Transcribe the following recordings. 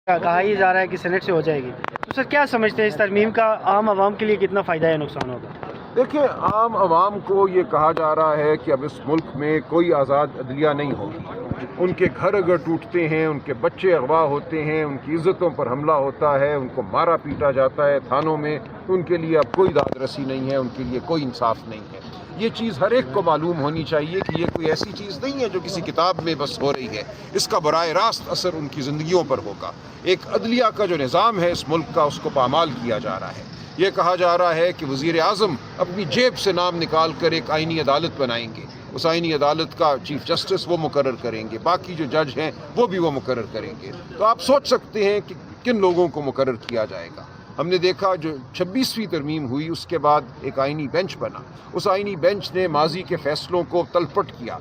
کہا ہی جا رہا ہے کہ سینٹ سے ہو جائے گی، تو سر کیا سمجھتے ہیں اس ترمیم کا عام عوام کے لیے کتنا فائدہ یا نقصان ہوگا؟ دیکھیں، عام عوام کو یہ کہا جا رہا ہے کہ اب اس ملک میں کوئی آزاد عدلیہ نہیں ہوگی۔ ان کے گھر اگر ٹوٹتے ہیں، ان کے بچے اغوا ہوتے ہیں، ان کی عزتوں پر حملہ ہوتا ہے، ان کو مارا پیٹا جاتا ہے تھانوں میں، تو ان کے لیے اب کوئی داد رسی نہیں ہے، ان کے لیے کوئی انصاف نہیں ہے۔ یہ چیز ہر ایک کو معلوم ہونی چاہیے کہ یہ کوئی ایسی چیز نہیں ہے جو کسی کتاب میں بس ہو رہی ہے، اس کا براہ راست اثر ان کی زندگیوں پر ہوگا۔ ایک عدلیہ کا جو نظام ہے اس ملک کا، اس کو پامال کیا جا رہا ہے۔ یہ کہا جا رہا ہے کہ وزیر اعظم اپنی جیب سے نام نکال کر ایک آئینی عدالت بنائیں گے، اس آئینی عدالت کا چیف جسٹس وہ مقرر کریں گے، باقی جو جج ہیں وہ بھی وہ مقرر کریں گے۔ تو آپ سوچ سکتے ہیں کہ کن لوگوں کو مقرر کیا جائے گا۔ ہم نے دیکھا جو 26ویں ترمیم ہوئی اس کے بعد ایک آئینی بینچ بنا، اس آئینی بینچ نے ماضی کے فیصلوں کو تلپٹ کیا۔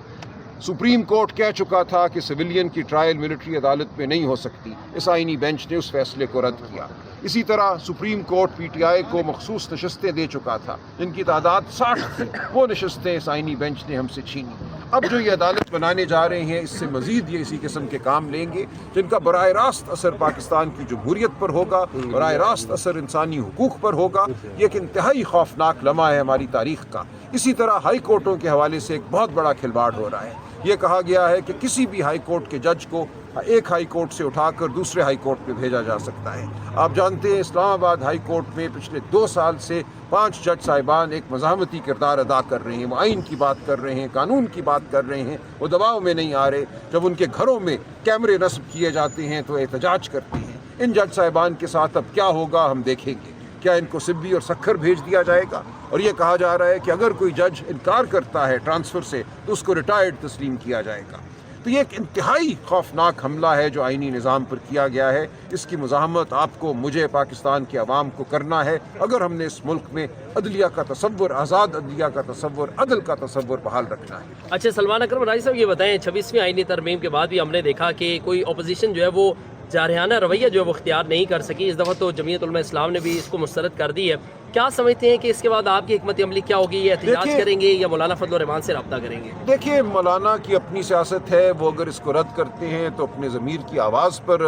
سپریم کورٹ کہہ چکا تھا کہ سویلین کی ٹرائل ملٹری عدالت میں نہیں ہو سکتی، اس آئینی بینچ نے اس فیصلے کو رد کیا۔ اسی طرح supreme court P T I کو مخصوص نشستیں دے چکا تھا، جن کی تعداد 60 تھی، وہ نشستیں اس آئینی بینچ نے ہم سے چھینی۔ اب جو یہ عدالت بنانے جا رہے ہیں، اس سے مزید یہ اسی قسم کے کام لیں گے جن کا براہ راست اثر پاکستان کی جمہوریت پر ہوگا، براہ راست اثر انسانی حقوق پر ہوگا۔ یہ ایک انتہائی خوفناک لمحہ ہے ہماری تاریخ کا۔ اسی طرح ہائی کورٹوں کے حوالے سے ایک بہت بڑا کھلواڑ ہو رہا ہے۔ یہ کہا گیا ہے کہ کسی بھی ہائی کورٹ کے جج کو ایک ہائی کورٹ سے اٹھا کر دوسرے ہائی کورٹ پہ بھیجا جا سکتا ہے۔ آپ جانتے ہیں اسلام آباد ہائی کورٹ میں پچھلے 2 سال سے 5 جج صاحبان ایک مزاحمتی کردار ادا کر رہے ہیں، وہ آئین کی بات کر رہے ہیں، قانون کی بات کر رہے ہیں، وہ دباؤ میں نہیں آ رہے۔ جب ان کے گھروں میں کیمرے نصب کیے جاتے ہیں تو احتجاج کرتے ہیں۔ ان جج صاحبان کے ساتھ اب کیا ہوگا ہم دیکھیں گے۔ کیا ان کو سبی اور سکھر بھیج دیا جائے گا؟ اور یہ کہا جا رہا ہے کہ اگر کوئی جج انکار کرتا ہے ٹرانسفر سے تو اس کو ریٹائرڈ تسلیم کیا جائے گا۔ تو یہ ایک انتہائی خوفناک حملہ ہے جو آئینی نظام پر کیا گیا ہے۔ اس کی مزاحمت آپ کو، مجھے، پاکستان کے عوام کو کرنا ہے اگر ہم نے اس ملک میں عدلیہ کا تصور، آزاد عدلیہ کا تصور، عدل کا تصور بحال رکھنا ہے۔ اچھا سلمان اکرم راضی صاحب، یہ بتائیں 26ویں آئینی ترمیم کے بعد بھی ہم نے دیکھا کہ کوئی اپوزیشن جو ہے وہ جارحانہ رویہ جو ہے وہ اختیار نہیں کر سکی۔ اس دفعہ تو جمعیت علماء اسلام نے بھی اس کو مسترد کر دی ہے۔ کیا سمجھتے ہیں کہ اس کے بعد آپ کی حکمت عملی کیا ہوگی؟ یہ احتجاج کریں گے یا مولانا فضل الرحمان سے رابطہ کریں گے؟ دیکھیے، مولانا کی اپنی سیاست ہے، وہ اگر اس کو رد کرتے ہیں تو اپنے ضمیر کی آواز پر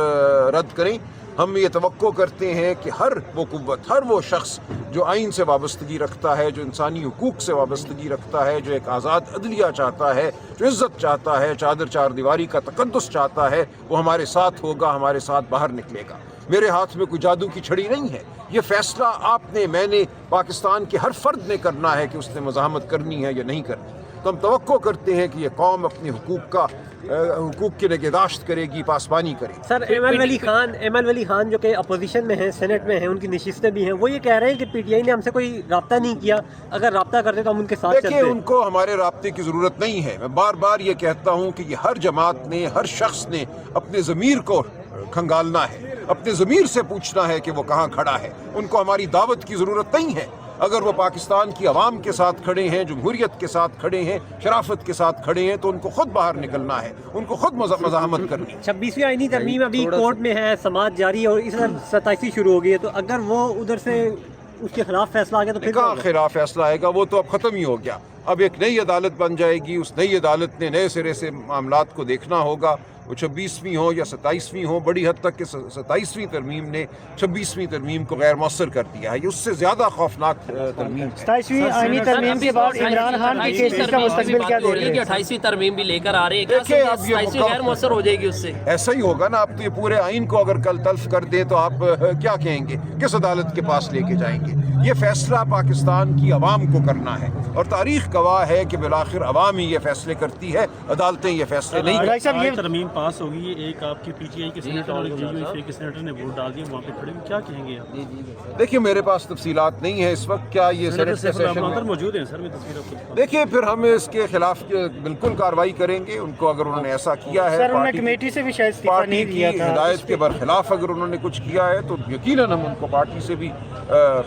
رد کریں۔ ہم یہ توقع کرتے ہیں کہ ہر وہ قوت، ہر وہ شخص جو آئین سے وابستگی رکھتا ہے، جو انسانی حقوق سے وابستگی رکھتا ہے، جو ایک آزاد عدلیہ چاہتا ہے، جو عزت چاہتا ہے، چادر چار دیواری کا تقدس چاہتا ہے، وہ ہمارے ساتھ ہوگا، ہمارے ساتھ باہر نکلے گا۔ میرے ہاتھ میں کوئی جادو کی چھڑی نہیں ہے۔ یہ فیصلہ آپ نے، میں نے، پاکستان کے ہر فرد نے کرنا ہے کہ اس نے مزاحمت کرنی ہے یا نہیں کرنی۔ تو ہم توقع کرتے ہیں کہ یہ قوم اپنے حقوق کی نگہداشت کرے گی، پاسبانی کرے گی۔ سر ایمن ولی خان جو کہ اپوزیشن میں ہیں، سینٹ میں ہیں، ان کی نشستیں بھی ہیں، وہ یہ کہہ رہے ہیں کہ پی ٹی آئی نے ہم سے کوئی رابطہ نہیں کیا، اگر رابطہ کرتے تو ہم ان کے ساتھ چلتے۔ دیکھیں، ان کو ہمارے رابطے کی ضرورت نہیں ہے۔ میں بار بار یہ کہتا ہوں کہ یہ ہر جماعت نے، ہر شخص نے اپنے ضمیر کو کھنگالنا ہے، اپنے ضمیر سے پوچھنا ہے کہ وہ کہاں کھڑا ہے۔ ان کو ہماری دعوت کی ضرورت نہیں ہے۔ اگر وہ پاکستان کی عوام کے ساتھ کھڑے ہیں، جمہوریت کے ساتھ کھڑے ہیں، شرافت کے ساتھ کھڑے ہیں، تو ان کو خود باہر نکلنا ہے، ان کو خود مزاحمت کرنی ہے۔ 26ویں آئینی ترمیم ابھی کورٹ میں ہے، سماعت جاری ہے، اور اس طرح 27ویں شروع ہو گئی ہے، تو اگر وہ ادھر سے اس کے خلاف فیصلہ آ گیا تو پھر کہاں خلاف فیصلہ آئے گا؟ وہ تو اب ختم ہی ہو گیا۔ اب ایک نئی عدالت بن جائے گی، اس نئی عدالت نے نئے سرے سے معاملات کو دیکھنا ہوگا۔ وہ 26ویں ہو یا 27ویں ہو، بڑی حد تک کہ 27ویں ترمیم نے 26ویں ترمیم کو غیر مؤثر کر دیا ہے۔ یہ اس سے زیادہ خوفناک ترمیم ہے۔ 27ویں آئینی ترمیم کے بعد عمران خان کی کیسز کا مستقبل کیا دیکھ رہے ہیں؟ 28ویں ترمیم بھی لے کر آ رہے ہیں، دیکھیں، اب یہ 27ویں غیر مؤثر ہو جائے گی اس سے؟ ایسا ہی ہوگا نا۔ اب تو یہ پورے آئین کو اگر کل تلف کر دیں تو آپ کیا کہیں گے؟ کس عدالت کے پاس لے کے جائیں گے؟ یہ فیصلہ پاکستان کی عوام کو کرنا ہے، اور تاریخ گواہ ہے کہ بالآخر عوام ہی یہ فیصلے کرتی ہے، عدالتیں یہ فیصلے نہیں کرتی۔ یہ ترمیم پاس ہوگی، ایک آپ کی پی ٹی آئی کے سینیٹر اور ایک جے کے سینیٹر نے ووٹ ڈال دیا، وہاں پہ کھڑے ہوئے، کیا کہیں گے آپ؟ دیکھیے، میرے پاس تفصیلات نہیں ہے اس وقت۔ کیا یہ سینٹ کے سیشن میں موجود ہیں؟ سر میں تصویر آپ کو دیکھیے، پھر ہم اس کے خلاف بالکل کارروائی کریں گے۔ ان کو اگر انہوں نے ایسا کیا ہے، سر انہوں نے کمیٹی سے بھی شاید استعفیٰ نہیں دیا تھا، ہدایت کے برخلاف اگر انہوں نے کچھ کیا ہے تو یقیناً ہم ان کو پارٹی سے بھی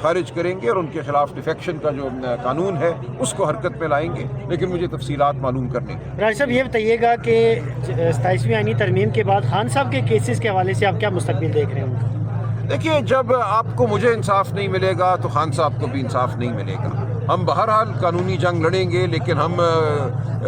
خارج کریں گے، اور ان کے خلاف ڈیفیکشن کا جو قانون ہے اس کو حرکت میں لائیں گے۔ لیکن مجھے تفصیلات معلوم کرنے ہیں۔ راجہ صاحب یہ بتائیے گا کہ 27ویں آئینی ترمیم کے بعد خان صاحب کے کیسز کے حوالے سے آپ کیا مستقبل دیکھ رہے ہیں؟ دیکھیے، جب آپ کو مجھے انصاف نہیں ملے گا تو خان صاحب کو بھی انصاف نہیں ملے گا۔ ہم بہرحال قانونی جنگ لڑیں گے، لیکن ہم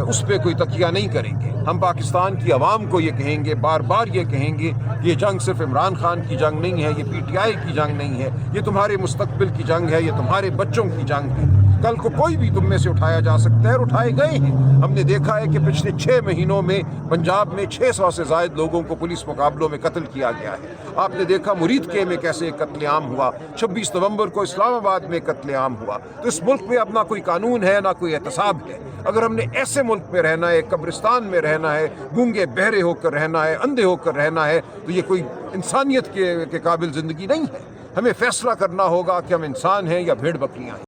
اس پہ کوئی تکیہ نہیں کریں گے. ہم پاکستان کی عوام کو یہ کہیں گے، بار بار یہ کہیں گے کہ یہ جنگ صرف عمران خان کی جنگ نہیں ہے، یہ پی ٹی آئی کی جنگ نہیں ہے، یہ تمہارے مستقبل کی جنگ ہے، یہ تمہارے بچوں کی جنگ ہے. کل کو کوئی بھی تم میں سے اٹھایا جا سکتا ہے، اور اٹھائے گئے ہیں. ہم نے دیکھا ہے کہ پچھلے 6 مہینوں میں پنجاب میں 600 سے زائد لوگوں کو پولیس مقابلوں میں قتل کیا گیا ہے. آپ نے دیکھا مرید کے میں کیسے قتل عام ہوا، 26 نومبر کو اسلام آباد میں قتل عام ہوا. تو اس ملک میں اب نہ کوئی قانون ہے، نہ کوئی احتساب ہے. اگر ہم نے ایسے ملک میں رہنا ہے، قبرستان میں رہنا ہے، گونگے بہرے ہو کر رہنا ہے، اندھے ہو کر رہنا ہے، تو یہ کوئی انسانیت کے قابل زندگی نہیں ہے. ہمیں فیصلہ کرنا ہوگا کہ ہم انسان ہیں یا بھیڑ بکریاں ہیں.